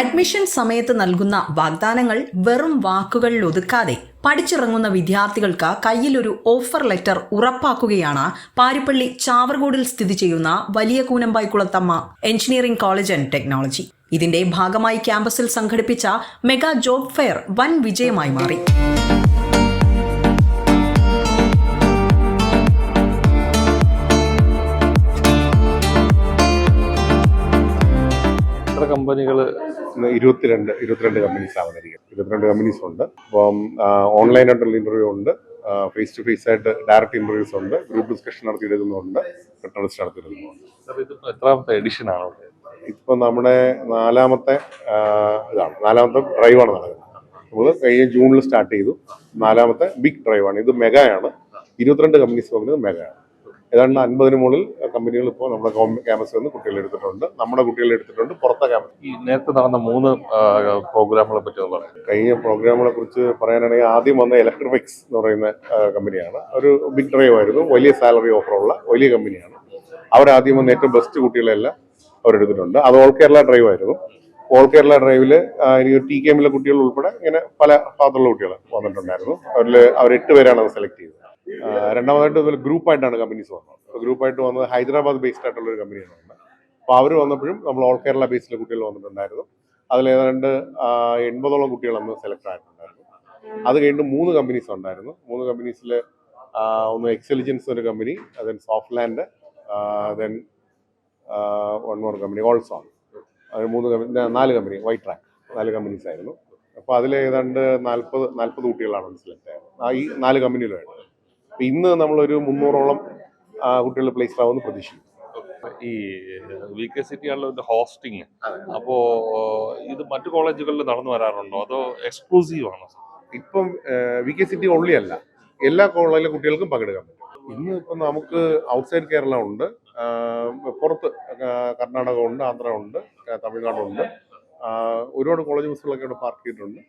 Admission സമയത്ത് നൽകുന്ന വാഗ്ദാനങ്ങൾ വെറും വാക്കുകളിൽ ഒതുക്കാതെ പഠിച്ചിറങ്ങുന്ന വിദ്യാർത്ഥികൾക്ക് കയ്യിലൊരു ഓഫർ ലെറ്റർ ഉറപ്പാക്കുകയാണ് പാരിപ്പള്ളി ചാവർകോടിൽ സ്ഥിതി ചെയ്യുന്ന വലിയ കൂനമ്പായിക്കുളത്തമ്മ എഞ്ചിനീയറിംഗ് കോളേജ് ആൻഡ് ടെക്നോളജി. ഇതിന്റെ ഭാഗമായി ക്യാമ്പസിൽ സംഘടിപ്പിച്ച മെഗാ ജോബ് ഫെയർ വൻ വിജയമായി മാറി. കമ്പനികൾ 22 കമ്പനീസ് അവതരിക്കും. 22 കമ്പനീസ് ഉണ്ട്. അപ്പം ഓൺലൈനായിട്ടുള്ള ഇന്റർവ്യൂ ഉണ്ട്, ഫേസ് ടു ഫേസ് ആയിട്ട് ഡയറക്റ്റ് ഇന്റർവ്യൂസ് ഉണ്ട്, ഗ്രൂപ്പ് ഡിസ്കഷൻ നടത്തിയെടുക്കുന്നുണ്ട്, റിട്ടേൺ ടെസ്റ്റ് നടത്തിയെടുക്കുന്നുണ്ട്. എത്രാമത്തെ എഡിഷൻ ആണ്? ഇപ്പൊ നമ്മുടെ നാലാമത്തെ ഡ്രൈവാണ് നടക്കുന്നത്. നമ്മൾ കഴിഞ്ഞ ജൂണിൽ സ്റ്റാർട്ട് ചെയ്തു. നാലാമത്തെ ബിഗ് ഡ്രൈവാണ്. ഇത് മെഗായാണ്. 22 കമ്പനീസ് വന്നത് മെഗായാണ്. ഏതാണ്ട് 50 മുകളിൽ കമ്പനികൾ ഇപ്പോൾ നമ്മുടെ ക്യാമ്പസിൽ നിന്ന് കുട്ടികളെ എടുത്തിട്ടുണ്ട്. നമ്മുടെ കുട്ടികളെ എടുത്തിട്ടുണ്ട്. പുറത്തെ ക്യാമ്പസ് ഈ നേരത്തെ നടന്ന 3 പ്രോഗ്രാമുകളെ പറ്റി പറയാം. കഴിഞ്ഞ പ്രോഗ്രാമുകളെ കുറിച്ച് പറയാനാണെങ്കിൽ ആദ്യം വന്ന ഇലക്ട്രിഫിക്സ് എന്ന് പറയുന്ന കമ്പനിയാണ്. ഒരു ബിഗ് ഡ്രൈവ് ആയിരുന്നു. വലിയ സാലറി ഓഫറുള്ള വലിയ കമ്പനിയാണ്. അവരാദ്യം വന്ന ഏറ്റവും ബെസ്റ്റ് കുട്ടികളെല്ലാം അവരെടുത്തിട്ടുണ്ട്. അത് ഓൾ കേരള ഡ്രൈവ് ആയിരുന്നു. ഓൾ കേരള ഡ്രൈവില് TKM കുട്ടികൾ ഉൾപ്പെടെ ഇങ്ങനെ പല ഭാഗത്തുള്ള കുട്ടികൾ വന്നിട്ടുണ്ടായിരുന്നു. അവർ 8 പേരാണ് അത് സെലക്ട് ചെയ്തത്. രണ്ടാമതായിട്ട് ഇതുപോലെ ഗ്രൂപ്പായിട്ടാണ് കമ്പനീസ് വന്നത്. ഗ്രൂപ്പായിട്ട് വന്നത് ഹൈദരാബാദ് ബേസ്ഡ് ആയിട്ടുള്ള ഒരു കമ്പനിയാണ് വന്നത്. അപ്പോൾ അവർ വന്നപ്പോഴും നമ്മൾ ഓൾ കേരള ബേസിലെ കുട്ടികൾ വന്നിട്ടുണ്ടായിരുന്നു. അതിൽ ഏതാണ്ട് 80ഓളം കുട്ടികൾ അന്ന് സെലക്ട് ആയിട്ടുണ്ടായിരുന്നു. അത് കഴിഞ്ഞിട്ട് 3 കമ്പനീസ് ഉണ്ടായിരുന്നു. 3 കമ്പനീസിൽ ഒന്ന് എക്സലിജൻസ് ഒരു company, then Softland, then one more company ഓൾസോൺ. അത് 4 കമ്പനി, വൈറ്റ് ട്രാക്ക് 4 കമ്പനീസ് ആയിരുന്നു. അപ്പോൾ അതിൽ ഏതാണ്ട് 40 കുട്ടികളാണ് സെലക്ട് ആയത് ഈ 4 കമ്പനിയിലുമായിട്ട്. ഇന്ന് നമ്മളൊരു 300ഓളം കുട്ടികൾ പ്ലേസ് ആവുമെന്ന് പ്രതീക്ഷിക്കും. ഈ VKCT ആണല്ലോ ഹോസ്റ്റിംഗ്. അപ്പോ ഇത് മറ്റു കോളേജുകളിൽ നടന്നു വരാറുണ്ടോ, അതോ എക്സ്ക്ലൂസീവ് ആണോ? ഇപ്പം VKCT ഓൺലി അല്ല, എല്ലാ കോളേജിലെ കുട്ടികൾക്കും പങ്കെടുക്കാൻ പറ്റും. ഇന്ന് ഇപ്പം നമുക്ക് ഔട്ട്സൈഡ് കേരള ഉണ്ട്, പുറത്ത് കർണാടക ഉണ്ട്, ആന്ധ്ര ഉണ്ട്, തമിഴ്നാടുണ്ട്. ഒരുപാട് കോളേജ് ബസ്സുകളൊക്കെ ഇവിടെ പാർക്ക് ചെയ്തിട്ടുണ്ട്.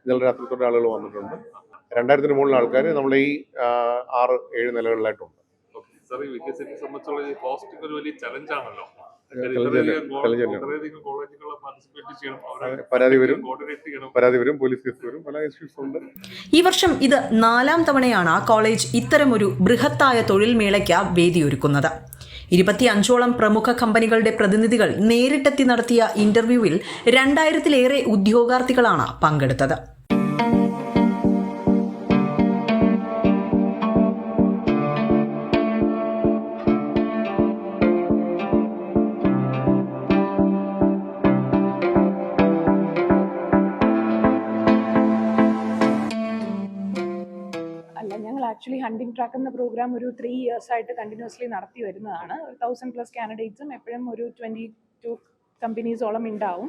ഇന്നലെ രാത്രിത്തോടെ ആളുകൾ വന്നിട്ടുണ്ട്. 2000 മുകളിൽ ആൾക്കാർ നമ്മൾ ഈ 6-7 നിലകളിലായിട്ടുണ്ട്. പരാതി വരും, പോലീസ് കേസ് വരും, പല ഇഷ്യൂസ് ഉണ്ട്. ഈ വർഷം ഇത് 4ാം തവണയാണ് കോളേജ് ഇത്തരമൊരു ബൃഹത്തായ തൊഴിൽ മേളയ്ക്ക് വേദിയൊരുക്കുന്നത്. 25ഓളം പ്രമുഖ കമ്പനികളുടെ പ്രതിനിധികൾ നേരിട്ടെത്തി നടത്തിയ ഇന്റർവ്യൂവിൽ 2000-ലേറെ ഉദ്യോഗാർത്ഥികളാണ് പങ്കെടുത്തത്. ആക്ച്വലി ഹണ്ടിങ് ട്രാക്ക് എന്ന പ്രോഗ്രാം ഒരു 3 years ആയിട്ട് കണ്ടിന്യൂസ്ലി നടത്തി വരുന്നതാണ്. 1000+ കാൻഡിഡേറ്റ്സും എപ്പോഴും ഒരു 22 കമ്പനീസോളം ഉണ്ടാവും.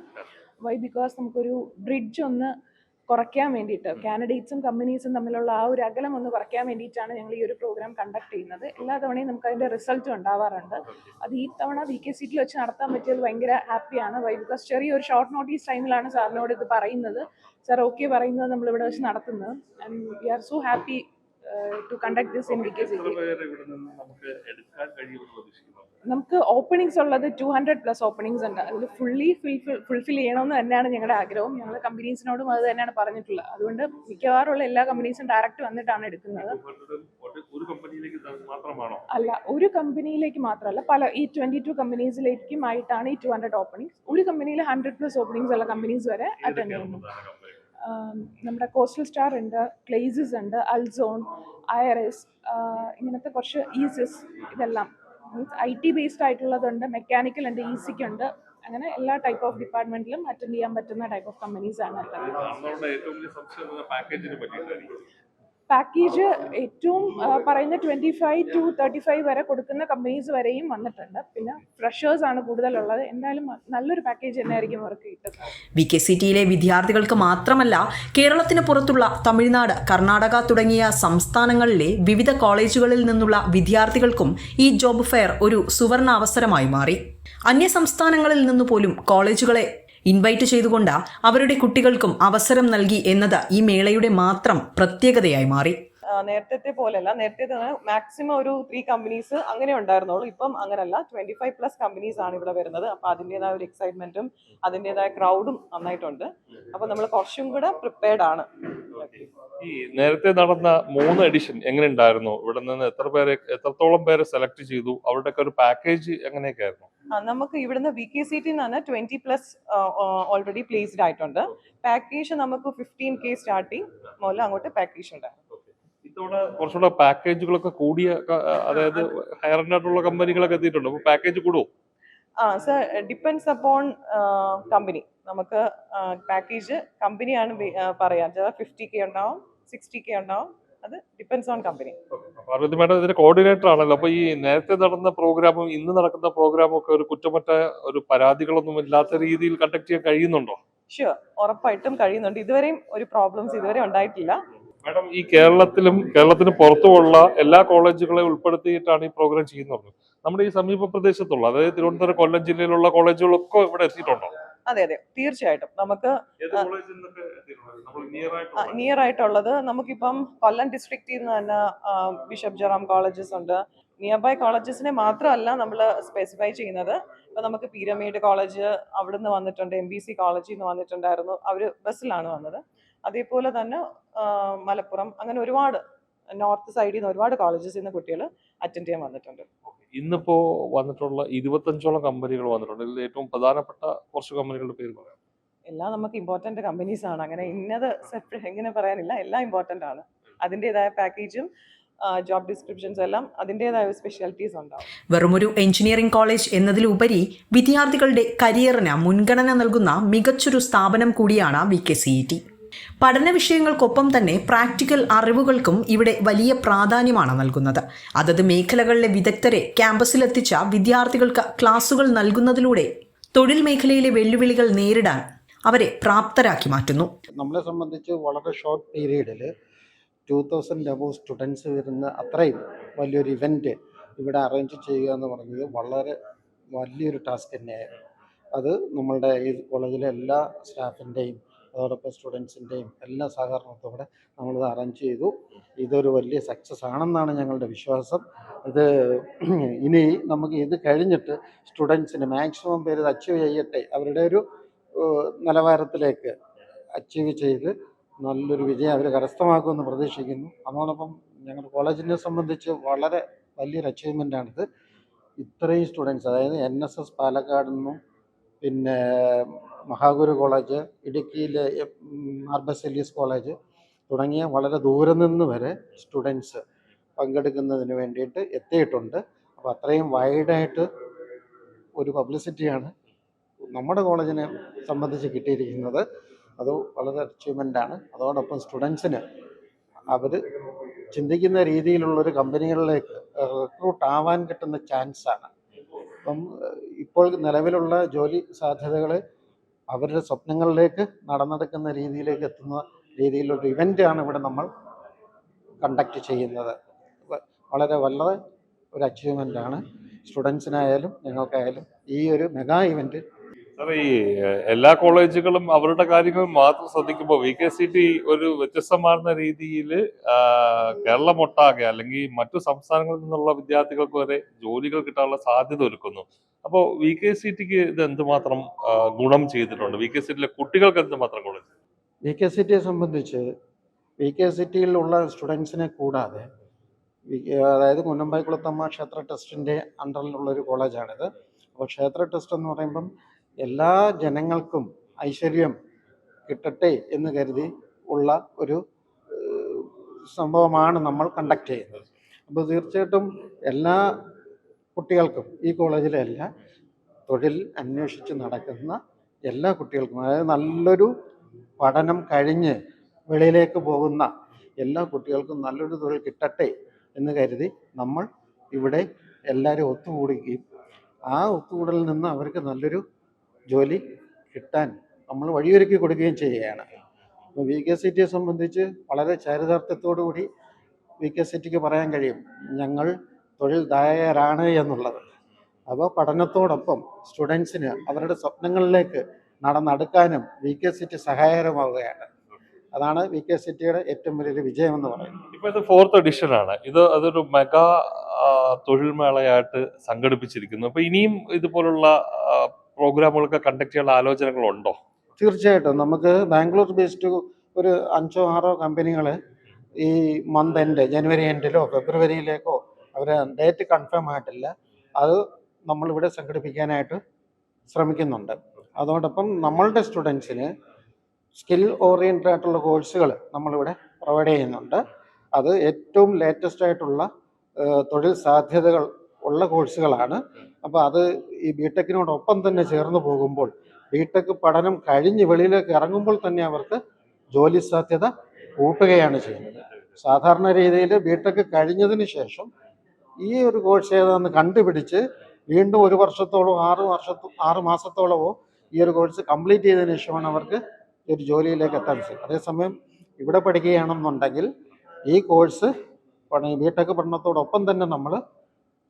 വൈ? ബിക്കോസ് നമുക്കൊരു ബ്രിഡ്ജ് ഒന്ന് കുറയ്ക്കാൻ വേണ്ടിയിട്ട്, കാൻഡിഡേറ്റ്സും കമ്പനീസും തമ്മിലുള്ള ആ ഒരു അകലം ഒന്ന് കുറയ്ക്കാൻ വേണ്ടിയിട്ടാണ് ഞങ്ങൾ ഈ ഒരു പ്രോഗ്രാം കണ്ടക്ട് ചെയ്യുന്നത്. എല്ലാ തവണയും നമുക്ക് അതിൻ്റെ റിസൾട്ടും ഉണ്ടാവാറുണ്ട്. അത് ഈ തവണ VKCT വെച്ച് നടത്താൻ പറ്റിയത് ഭയങ്കര ഹാപ്പിയാണ്. വൈ? ബിക്കോസ് ചെറിയൊരു ഷോർട്ട് നോട്ടീസ് ടൈമിലാണ് സാറിനോട് ഇത് പറയുന്നത്. സാർ ഓക്കെ പറയുന്നത് നമ്മളിവിടെ വെച്ച് നടത്തുന്നത്. And we are so happy to conduct this in VKCT. നമുക്ക് ഓപ്പണിങ്സ് ഉള്ളത് 200+ ഓപ്പണിങ്സ് ഉണ്ട്. അതിൽ ഫുൾഫിൽ ചെയ്യണമെന്ന് തന്നെയാണ് ഞങ്ങളുടെ ആഗ്രഹം. ഞങ്ങൾ കമ്പനീസിനോടും അത് തന്നെയാണ് പറഞ്ഞിട്ടുള്ളത്. അതുകൊണ്ട് മിക്കവാറുള്ള എല്ലാ കമ്പനീസും ഡയറക്റ്റ് വന്നിട്ടാണ് എടുക്കുന്നത്. അല്ല, ഒരു കമ്പനിയിലേക്ക് മാത്രമല്ല, പല ഈ 22 കമ്പനീസിലേക്കുമായിട്ടാണ് ഈ 200 ഓപ്പണിങ്സ്. ഒരു കമ്പനിയിൽ 100+ ഓപ്പണിങ്സ് ഉള്ള കമ്പനീസ് വരെ അറ്റൻഡ് ചെയ്യുന്നു. നമ്മുടെ കോസ്റ്റൽ സ്റ്റാർ ഉണ്ട്, ക്ലേസസ് ഉണ്ട്, അൽസോൺ, IRS, ഇങ്ങനത്തെ കുറച്ച് ഈസിസ്, ഇതെല്ലാം മീൻസ് IT ബേസ്ഡ് ആയിട്ടുള്ളതുണ്ട്, മെക്കാനിക്കൽ ഉണ്ട്, ECക്ക് ഉണ്ട്. അങ്ങനെ എല്ലാ ടൈപ്പ് ഓഫ് ഡിപ്പാർട്ട്മെന്റിലും അറ്റൻഡ് ചെയ്യാൻ പറ്റുന്ന ടൈപ്പ് ഓഫ് കമ്പനീസ് ആണ്. പാക്കേജ് ഏറ്റവും പറയുന്ന 25 to 35 വരെ കൊടുക്കുന്ന കമ്പനീസ് വരെയും വന്നിട്ടുണ്ട്. പിന്നെ ഫ്രഷേഴ്സ് ആണ് കൂടുതലുള്ളത്. എന്തായാലും നല്ലൊരു പാക്കേജ് തന്നെയായിരിക്കും അവർക്ക് കിട്ടുന്നത്. VKCTയിലെ വിദ്യാർത്ഥികൾക്ക് മാത്രമല്ല, കേരളത്തിന് പുറത്തുള്ള തമിഴ്നാട്, കർണാടക തുടങ്ങിയ സംസ്ഥാനങ്ങളിലെ വിവിധ കോളേജുകളിൽ നിന്നുള്ള വിദ്യാർത്ഥികൾക്കും ഈ ജോബ് ഫെയർ ഒരു സുവർണ അവസരമായി മാറി. അന്യ സംസ്ഥാനങ്ങളിൽ നിന്നു പോലും കോളേജുകളെ ഇൻവൈറ്റ് ചെയ്തുകൊണ്ട് അവരുടെ കുട്ടികൾക്കും അവസരം നൽകി എന്നത് ഈ മേളയുടെ മാത്രം പ്രത്യേകതയായി മാറി. നേരത്തെ പോലെയല്ല. നേരത്തെ മാക്സിമം ഒരു 3 കമ്പനീസ് അങ്ങനെ ഉണ്ടായിരുന്നുള്ളൂ. ഇപ്പം അങ്ങനല്ല, 25+ കമ്പനീസ് ആണ് ഇവിടെ വരുന്നത്. അപ്പോൾ അതിൻ്റെതായ ഒരു എക്സൈറ്റ്മെന്റും അതിൻ്റെതായ ക്രൗഡും നന്നായിട്ടുണ്ട്. അപ്പോൾ നമ്മൾ കുറച്ചും കൂടെ പ്രിപ്പയർഡ് ആണ്. ഈ നേരത്തെ നടന്ന 3 എഡിഷൻ എങ്ങനെ ഉണ്ടായിരുന്നു? ഇവിടെ നിന്ന് എത്രത്തോളം പേരെ സെലക്ട് ചെയ്തു? അവരുടെയൊക്കെ ഒരു പാക്കേജ് എങ്ങനെയൊക്കെ ആയിരുന്നു? നമുക്ക് ഇവിടുന്ന് VKCT നിന്ന് 20+ ഓൾറെഡി പ്ലേസ്ഡ് ആയിട്ടുണ്ട്. പാക്കേജ് നമുക്ക് 15K സ്റ്റാർട്ടിങ് മുതൽ അങ്ങോട്ട് പാക്കേജ് ഉണ്ട്. ഇതോടെ കുറച്ചുകൂടെ പാക്കേജുകളൊക്കെ കൂടിയ അതായത് ഹയർ എൻഡ് ആയിട്ടുള്ള കമ്പനികളൊക്കെ എത്തിയിട്ടുണ്ട്. അപ്പോൾ പാക്കേജ് കൂടുമോ? Sir, depends upon company. നമുക്ക് പാക്കേജ് കമ്പനിയാണ് പറയാം. 50K ഉണ്ടാവും, 60K ഉണ്ടാവും. അത് depends on company. Parvathi madam ഇതിന്റെ കോർഡിനേറ്റർ ആണല്ലോ. അപ്പൊ ഈ നേരത്തെ നടന്ന പ്രോഗ്രാമും ഇന്ന് നടക്കുന്ന പ്രോഗ്രാമും ഒക്കെ ഒരു കുറ്റമറ്റ ഒരു പരാതികളൊന്നും ഇല്ലാത്ത രീതിയിൽ കണ്ടക്ട് ചെയ്യാൻ കഴിയുന്നുണ്ടോ? ഷുവർ, ഉറപ്പായിട്ടും കഴിയുന്നുണ്ട്. ഇതുവരെയും ഒരു പ്രോബ്ലംസ് ഇതുവരെ ഉണ്ടായിട്ടില്ല. മാഡം, ഈ കേരളത്തിന് പുറത്തുമുള്ള എല്ലാ കോളേജുകളെ ഉൾപ്പെടുത്തിയിട്ടാണ് ഈ പ്രോഗ്രാം ചെയ്യുന്നത്. നമ്മുടെ ഈ സമീപ പ്രദേശത്തുള്ള, അതായത് തിരുവനന്തപുരം, കൊല്ലം ജില്ലയിലുള്ള കോളേജുകളൊക്കെ ഇവിടെ എത്തിയിട്ടുണ്ടോ? അതെ, തീർച്ചയായിട്ടും. നമുക്ക് നിയർ ആയിട്ടുള്ളത് നമുക്കിപ്പം കൊല്ലം ഡിസ്ട്രിക്റ്റിൽ നിന്ന് തന്നെ ബിഷപ്പ് ജെറോം കോളേജസ് ഉണ്ട്. നിയർ ബൈ കോളേജസിനെ മാത്രമല്ല നമ്മൾ സ്പെസിഫൈ ചെയ്യുന്നത്. ഇപ്പം നമുക്ക് പിരമിഡ് കോളേജ് അവിടുന്ന് വന്നിട്ടുണ്ട്, MBC കോളേജിൽ നിന്ന് വന്നിട്ടുണ്ടായിരുന്നു. അവർ ബസ്സിലാണ് വന്നത്. അതേപോലെ തന്നെ മലപ്പുറം, അങ്ങനെ ഒരുപാട് നോർത്ത് സൈഡിൽ നിന്ന് ഒരുപാട് കോളേജസിൽ നിന്ന് കുട്ടികൾ അറ്റൻഡ് ചെയ്യാൻ വന്നിട്ടുണ്ട്. ഇന്നിപ്പോ വന്നിട്ടുള്ള 25ഓളം കമ്പനികൾ വന്നിട്ടുണ്ട്. ഇതിൽ ഏറ്റവും പ്രധാനപ്പെട്ട കുറച്ച് കമ്പനികളുടെ പേര് പറയാം. എല്ലാം നമുക്ക് ഇമ്പോർട്ടന്റ് കമ്പനീസ് ആണ്. അങ്ങനെ ഇന്നത് സെപ്പറേറ്റ് എങ്ങനെ പറയാനില്ല, എല്ലാം ഇമ്പോർട്ടന്റ് ആണ്. അതിൻ്റെതായ പാക്കേജും ജോബ് ഡിസ്ക്രിപ്ഷൻസ് എല്ലാം അതിൻ്റെതായ സ്പെഷ്യാലിറ്റീസ് ഉണ്ടാവും. വെറുമൊരു എഞ്ചിനീയറിംഗ് കോളേജ് എന്നതിലുപരി വിദ്യാർത്ഥികളുടെ കരിയറിന് മുൻഗണന നൽകുന്ന മികച്ചൊരു സ്ഥാപനം കൂടിയാണ് VKCET. പഠന വിഷയങ്ങൾക്കൊപ്പം തന്നെ പ്രാക്ടിക്കൽ അറിവുകൾക്കും ഇവിടെ വലിയ പ്രാധാന്യമാണ് നൽകുന്നത്. അതത് മേഖലകളിലെ വിദഗ്ധരെ ക്യാമ്പസിലെത്തിച്ച വിദ്യാർത്ഥികൾക്ക് ക്ലാസുകൾ നൽകുന്നതിലൂടെ തൊഴിൽ മേഖലയിലെ വെല്ലുവിളികൾ നേരിടാൻ അവരെ പ്രാപ്തരാക്കി മാറ്റുന്നു. നമ്മളെ സംബന്ധിച്ച് വളരെ ഷോർട്ട് പീരീഡിൽ 2000 അബോവ് സ്റ്റുഡൻസ് വരുന്ന അത്രയും വലിയൊരു ഇവൻറ്റ് ഇവിടെ അറേഞ്ച് ചെയ്യുക എന്ന് പറഞ്ഞത് വളരെ വലിയൊരു ടാസ്ക് തന്നെയായിരുന്നു. അത് നമ്മളുടെ ഈ കോളേജിലെ എല്ലാ സ്റ്റാഫിൻ്റെയും അതോടൊപ്പം സ്റ്റുഡൻസിൻ്റെയും എല്ലാ സഹകരണത്തോടെ നമ്മളിത് അറേഞ്ച് ചെയ്തു. ഇതൊരു വലിയ സക്സസ് ആണെന്നാണ് ഞങ്ങളുടെ വിശ്വാസം. ഇത് ഇനി നമുക്ക് ഇത് കഴിഞ്ഞിട്ട് സ്റ്റുഡൻസിന് മാക്സിമം പേര് ഇത് അച്ചീവ് ചെയ്യട്ടെ, അവരുടെ ഒരു നിലവാരത്തിലേക്ക് അച്ചീവ് ചെയ്ത് നല്ലൊരു വിജയം അവർ കരസ്ഥമാക്കുമെന്ന് പ്രതീക്ഷിക്കുന്നു. അതോടൊപ്പം ഞങ്ങളുടെ കോളേജിനെ സംബന്ധിച്ച് വളരെ വലിയൊരു അച്ചീവ്മെൻ്റാണിത്. ഇത്രയും സ്റ്റുഡൻസ്, അതായത് NSS പാലക്കാട് നിന്നും, പിന്നെ മഹാഗുരു കോളേജ്, ഇടുക്കിയിലെ മാർബസെലീസ് കോളേജ് തുടങ്ങിയ വളരെ ദൂരെ നിന്ന് വരെ സ്റ്റുഡൻസ് പങ്കെടുക്കുന്നതിന് വേണ്ടിയിട്ട് എത്തിയിട്ടുണ്ട്. അപ്പോൾ അത്രയും വൈഡായിട്ട് ഒരു പബ്ലിസിറ്റിയാണ് നമ്മുടെ കോളേജിനെ സംബന്ധിച്ച് കിട്ടിയിരിക്കുന്നത്. അത് വളരെ അച്ചീവ്മെൻ്റാണ്. അതോടൊപ്പം സ്റ്റുഡൻസിന് അവർ ചിന്തിക്കുന്ന രീതിയിലുള്ളൊരു കമ്പനികളിലേക്ക് റിക്രൂട്ട് ആവാൻ കിട്ടുന്ന ചാൻസാണ്. അപ്പം ഇപ്പോൾ നിലവിലുള്ള ജോലി സാധ്യതകൾ അവരുടെ സ്വപ്നങ്ങളിലേക്ക് നടന്നെടുക്കുന്ന രീതിയിലേക്ക് എത്തുന്ന രീതിയിലൊരു ഇവൻ്റാണ് ഇവിടെ നമ്മൾ കണ്ടക്ട് ചെയ്യുന്നത്. വളരെ ഒരു അച്ചീവ്മെൻ്റാണ് സ്റ്റുഡൻസിനായാലും ഞങ്ങൾക്കായാലും ഈ ഒരു മെഗാ ഇവൻറ്റ്. സാർ, ഈ എല്ലാ കോളേജുകളും അവരുടെ കാര്യങ്ങൾ മാത്രം ശ്രദ്ധിക്കുമ്പോൾ VKCET ഒരു വ്യത്യസ്തമാർന്ന രീതിയിൽ കേരളമൊട്ടാകെ അല്ലെങ്കിൽ മറ്റു സംസ്ഥാനങ്ങളിൽ നിന്നുള്ള വിദ്യാർത്ഥികൾക്ക് വരെ ജോലികൾ കിട്ടാനുള്ള സാധ്യത ഒരുക്കുന്നു. അപ്പോൾ VKCETക്ക് ഇത് എന്തുമാത്രം ഗുണം ചെയ്തിട്ടുണ്ട്? VKCETയിലെ കുട്ടികൾക്ക് എന്തുമാത്രം ഗുണം? VKCETയെ സംബന്ധിച്ച് VKCETയിലുള്ള സ്റ്റുഡൻസിനെ കൂടാതെ, അതായത് കുന്നമ്പായിക്കുളത്തമ്മ ക്ഷേത്ര ട്രസ്റ്റിൻ്റെ അണ്ടറിലുള്ളൊരു കോളേജാണിത്. അപ്പോൾ ക്ഷേത്ര ട്രസ്റ്റ് എന്ന് പറയുമ്പം എല്ലാ ജനങ്ങൾക്കും ഐശ്വര്യം കിട്ടട്ടെ എന്ന് കരുതി ഉള്ള ഒരു സംഭവമാണ് നമ്മൾ കണ്ടക്ട് ചെയ്യുന്നത്. അപ്പോൾ തീർച്ചയായിട്ടും എല്ലാ കുട്ടികൾക്കും, ഈ കോളേജിലെ എല്ലാ തൊഴിൽ അന്വേഷിച്ച് നടക്കുന്ന എല്ലാ കുട്ടികൾക്കും, അതായത് നല്ലൊരു പഠനം കഴിഞ്ഞ് വെളിയിലേക്ക് പോകുന്ന എല്ലാ കുട്ടികൾക്കും നല്ലൊരു തൊഴിൽ കിട്ടട്ടെ എന്ന് കരുതി നമ്മൾ ഇവിടെ എല്ലാവരും ഒത്തുകൂടുകയും ആ ഒത്തുകൂടലിൽ നിന്ന് അവർക്ക് നല്ലൊരു ജോലി കിട്ടാൻ നമ്മൾ വഴിയൊരുക്കി കൊടുക്കുകയും ചെയ്യുകയാണ്. അപ്പോൾ VKCETയെ സംബന്ധിച്ച് വളരെ ചാരിതാർത്ഥ്യത്തോടുകൂടി VKCETക്ക് പറയാൻ കഴിയും, ഞങ്ങൾ തൊഴിൽദായകരാണ് എന്നുള്ളത്. അപ്പോൾ പഠനത്തോടൊപ്പം സ്റ്റുഡൻസിന് അവരുടെ സ്വപ്നങ്ങളിലേക്ക് നടന്നെടുക്കാനും VKCET സഹായകരമാവുകയാണ്. അതാണ് VKCTയുടെ ഏറ്റവും വലിയൊരു വിജയമെന്ന് പറയുന്നത്. ഇപ്പൊ ഇത് 4th എഡിഷൻ ആണ്. അതൊരു മെഗാ തൊഴിൽ മേളയായിട്ട് സംഘടിപ്പിച്ചിരിക്കുന്നു. അപ്പൊ ഇനിയും ഇതുപോലുള്ള പ്രോഗ്രാമുകളൊക്കെ കണ്ടക്ട് ചെയ്യാനുള്ള ആലോചനകളുണ്ടോ? തീർച്ചയായിട്ടും നമുക്ക് ബാംഗ്ലൂർ ബേസ്ഡ് ഒരു 5-6 കമ്പനികൾ ഈ മന്ത് എൻഡ് ജനുവരി എൻഡിലോ ഫെബ്രുവരിയിലേക്കോ അവർ ഡേറ്റ് കൺഫേം ആയിട്ടില്ല, അത് നമ്മളിവിടെ സംഘടിപ്പിക്കാനായിട്ട് ശ്രമിക്കുന്നുണ്ട്. അതോടൊപ്പം നമ്മളുടെ സ്റ്റുഡൻസിന് സ്കിൽ ഓറിയൻറ്റഡ് ആയിട്ടുള്ള കോഴ്സുകൾ നമ്മളിവിടെ പ്രൊവൈഡ് ചെയ്യുന്നുണ്ട്. അത് ഏറ്റവും ലേറ്റസ്റ്റ് ആയിട്ടുള്ള തൊഴിൽ സാധ്യതകൾ ഉള്ള കോഴ്സുകളാണ്. അപ്പോൾ അത് ഈ ബിടെക്കിനോടൊപ്പം തന്നെ ചേർന്ന് പോകുമ്പോൾ ബിടെക് പഠനം കഴിഞ്ഞ് വെളിയിലേക്ക് ഇറങ്ങുമ്പോൾ തന്നെ അവർക്ക് ജോലി സാധ്യത കൂട്ടുകയാണ് ചെയ്യുന്നത്. സാധാരണ രീതിയിൽ ബിടെക് കഴിഞ്ഞതിന് ശേഷം ഈ ഒരു കോഴ്സ് ഏതാണെന്ന് കണ്ടുപിടിച്ച് വീണ്ടും 1 വർഷത്തോളോ 6 മാസത്തോളമോ ഈ ഒരു കോഴ്സ് കംപ്ലീറ്റ് ചെയ്തതിന് ശേഷമാണ് അവർക്ക് ഒരു ജോലിയിലേക്ക് എത്താൻ സാധിക്കും. അതേസമയം ഇവിടെ പഠിക്കുകയാണെന്നുണ്ടെങ്കിൽ ഈ കോഴ്സ് ബിടെക് പഠനത്തോടൊപ്പം തന്നെ നമ്മൾ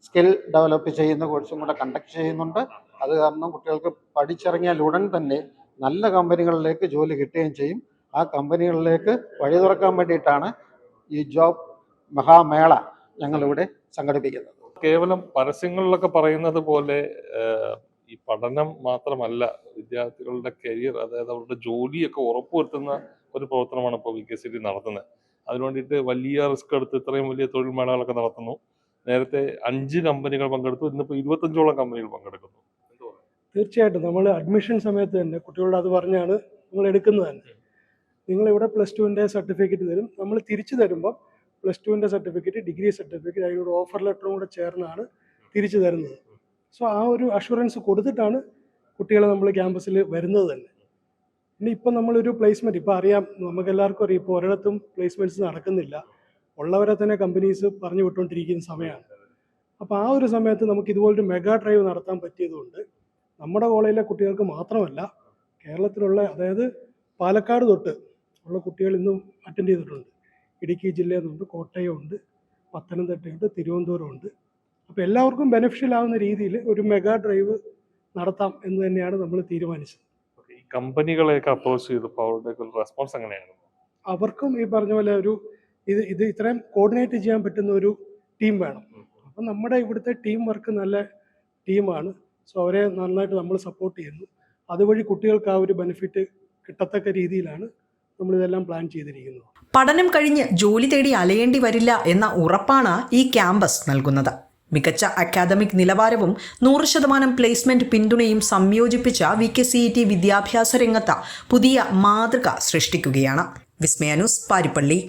സ്കിൽ ഡെവലപ്പ് ചെയ്യുന്ന കോഴ്സും കൂടെ കണ്ടക്ട് ചെയ്യുന്നുണ്ട്. അത് കാരണം കുട്ടികൾക്ക് പഠിച്ചിറങ്ങിയാൽ ഉടൻ തന്നെ നല്ല കമ്പനികളിലേക്ക് ജോലി കിട്ടുകയും ചെയ്യും. ആ കമ്പനികളിലേക്ക് വഴി തുറക്കാൻ വേണ്ടിയിട്ടാണ് ഈ ജോബ് മഹാമേള ഞങ്ങളിവിടെ സംഘടിപ്പിക്കുന്നത്. കേവലം പരസ്യങ്ങളിലൊക്കെ പറയുന്നത് പോലെ ഈ പഠനം മാത്രമല്ല, വിദ്യാർത്ഥികളുടെ കരിയർ, അതായത് അവരുടെ ജോലിയൊക്കെ ഉറപ്പുവരുത്തുന്ന ഒരു പ്രവർത്തനമാണ് ഇപ്പോൾ VKCT നടത്തുന്നത്. അതിനുവേണ്ടിയിട്ട് വലിയ റിസ്ക് എടുത്ത് ഇത്രയും വലിയ തൊഴിൽ മേളകളൊക്കെ നടത്തുന്നു. നേരത്തെ 5 കമ്പനികൾ പങ്കെടുത്തു, ഇന്നിപ്പോൾ 25ഓളം കമ്പനികൾ പങ്കെടുക്കുന്നു. തീർച്ചയായിട്ടും നമ്മൾ അഡ്മിഷൻ സമയത്ത് തന്നെ കുട്ടികളോട് അത് പറഞ്ഞാണ് നമ്മൾ എടുക്കുന്നത് തന്നെ. നിങ്ങളിവിടെ +2ൻ്റെ സർട്ടിഫിക്കറ്റ് തരും, നമ്മൾ തിരിച്ചു തരുമ്പോൾ +2ൻ്റെ സർട്ടിഫിക്കറ്റ്, ഡിഗ്രി സർട്ടിഫിക്കറ്റ്, അതിനൊരു ഓഫർ ലെറ്ററും കൂടെ ചേർന്നാണ് തിരിച്ചു തരുന്നത്. സോ ആ ഒരു അഷുറൻസ് കൊടുത്തിട്ടാണ് കുട്ടികളെ നമ്മൾ ക്യാമ്പസിൽ വരുന്നത് തന്നെ. ഇനി ഇപ്പം നമ്മളൊരു പ്ലേസ്മെൻറ്റ്, ഇപ്പോൾ അറിയാം, നമുക്കെല്ലാവർക്കും അറിയാം, ഇപ്പോൾ ഒരിടത്തും പ്ലേസ്മെൻറ്റ്സ് നടക്കുന്നില്ല, ഉള്ളവരെ തന്നെ കമ്പനീസ് പറഞ്ഞു വിട്ടുകൊണ്ടിരിക്കുന്ന സമയമാണ്. അപ്പോൾ ആ ഒരു സമയത്ത് നമുക്ക് ഇതുപോലൊരു മെഗാ ഡ്രൈവ് നടത്താൻ പറ്റിയതുകൊണ്ട് നമ്മുടെ കോളേജിലെ കുട്ടികൾക്ക് മാത്രമല്ല, കേരളത്തിലുള്ള, അതായത് പാലക്കാട് തൊട്ട് ഉള്ള കുട്ടികൾ ഇന്നും അറ്റൻഡ് ചെയ്തിട്ടുണ്ട്. ഇടുക്കി ജില്ലയിൽ നിന്നുണ്ട്, കോട്ടയമുണ്ട്, പത്തനംതിട്ടയുണ്ട്, തിരുവനന്തപുരമുണ്ട്. അപ്പോൾ എല്ലാവർക്കും ബെനിഫിഷ്യൽ ആവുന്ന രീതിയിൽ ഒരു മെഗാ ഡ്രൈവ് നടത്താം എന്ന് തന്നെയാണ് നമ്മൾ തീരുമാനിച്ചത്. ഈ കമ്പനികളെയൊക്കെ അപ്രോച്ച് ചെയ്തപ്പോൾ അവരുടെ റെസ്പോൺസ് എങ്ങനെയാണ്? അവർക്കും ഈ പറഞ്ഞ പോലെ ഒരു ഇത് ഇത്രയും കോർഡിനേറ്റ് ചെയ്യാൻ പറ്റുന്ന ഒരു ടീം വേണം. അപ്പം നമ്മുടെ ഇവിടുത്തെ ടീം വർക്ക് നല്ല ടീമാണ്. സോ അവരെ നന്നായിട്ട് നമ്മൾ സപ്പോർട്ട് ചെയ്യുന്നു. അതുവഴി കുട്ടികൾക്ക് ആ ഒരു ബെനിഫിറ്റ് കിട്ടത്തക്ക രീതിയിലാണ് നമ്മളിതെല്ലാം പ്ലാൻ ചെയ്തിരിക്കുന്നത്. പഠനം കഴിഞ്ഞ് ജോലി തേടി അലയേണ്ടി വരില്ല എന്ന ഉറപ്പാണ് ഈ ക്യാമ്പസ് നൽകുന്നത്. മികച്ച അക്കാദമിക് നിലവാരവും 100% പ്ലേസ്മെന്റ് പിന്തുണയും സംയോജിപ്പിച്ച VKCT വിദ്യാഭ്യാസ രംഗത്ത് പുതിയ മാതൃക സൃഷ്ടിക്കുകയാണ്. വിസ്മയ ന്യൂസ്, പാരിപ്പള്ളി.